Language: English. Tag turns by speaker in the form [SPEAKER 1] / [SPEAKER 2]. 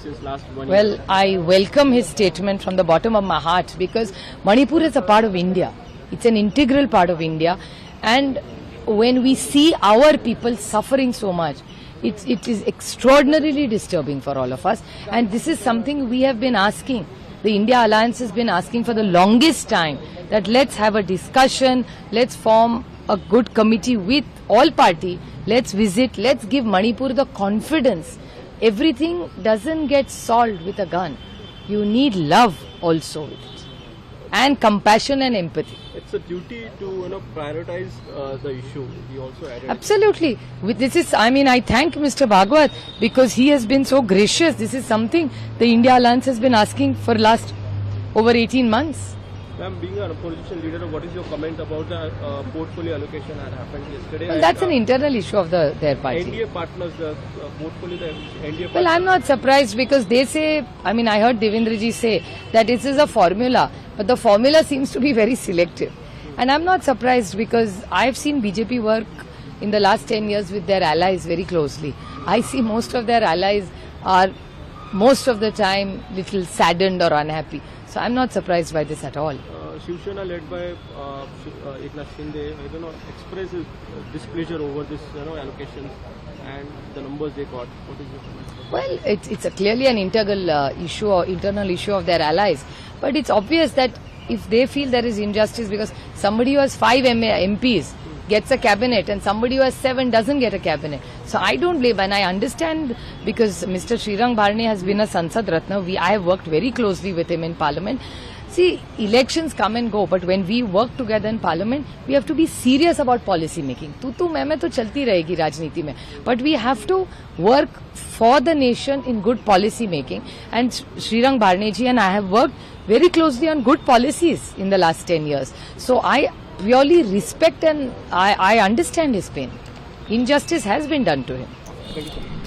[SPEAKER 1] since last 1 year.
[SPEAKER 2] Well, I welcome his statement from the bottom of my heart because Manipur is a part of India. It's an integral part of India, and when we see our people suffering so much, it is extraordinarily disturbing for all of us. And this is something we have been asking. The India Alliance has been asking for the longest time that let's have a discussion, let's form a good committee with all party, let's visit, let's give Manipur the confidence. Everything doesn't get solved with a gun. You need love also with it, and compassion and empathy.
[SPEAKER 1] It's a duty to prioritize the issue. He also added.
[SPEAKER 2] Absolutely. I thank Mr. Bhagwat because he has been so gracious. This is something the India Alliance has been asking for last over 18 months.
[SPEAKER 1] Ma'am, being an opposition leader, what is your comment about the portfolio allocation that happened yesterday?
[SPEAKER 2] Well, that's an internal issue of their party.
[SPEAKER 1] NDA partners, the portfolio, the NDA partners.
[SPEAKER 2] Well, I'm not surprised because they say, I heard Devendraji say that this is a formula, but the formula seems to be very selective. And I'm not surprised because I've seen BJP work in the last 10 years with their allies very closely. I see most of their allies are most of the time little saddened or unhappy. So I'm not surprised by this at all.
[SPEAKER 1] Shiv Sena led by Eknath Shinde, expressed his displeasure over this allocations and the numbers they got. What is your comment?
[SPEAKER 2] Well, it's clearly an integral issue or internal issue of their allies. But it's obvious that if they feel there is injustice because somebody who has 5 MPs gets a cabinet and somebody who has 7 doesn't get a cabinet. So I don't blame, and I understand because Mr. Srirang Bharane has been a Sansad Ratna. I have worked very closely with him in Parliament. See, elections come and go, but when we work together in Parliament, we have to be serious about policy making. Tu main to chalti rahegi rajniti mein. But we have to work for the nation in good policy making. And Srirang Bharane ji and I have worked very closely on good policies in the last 10 years. So I really respect and I understand his pain. Injustice has been done to him.
[SPEAKER 1] Thank you so much.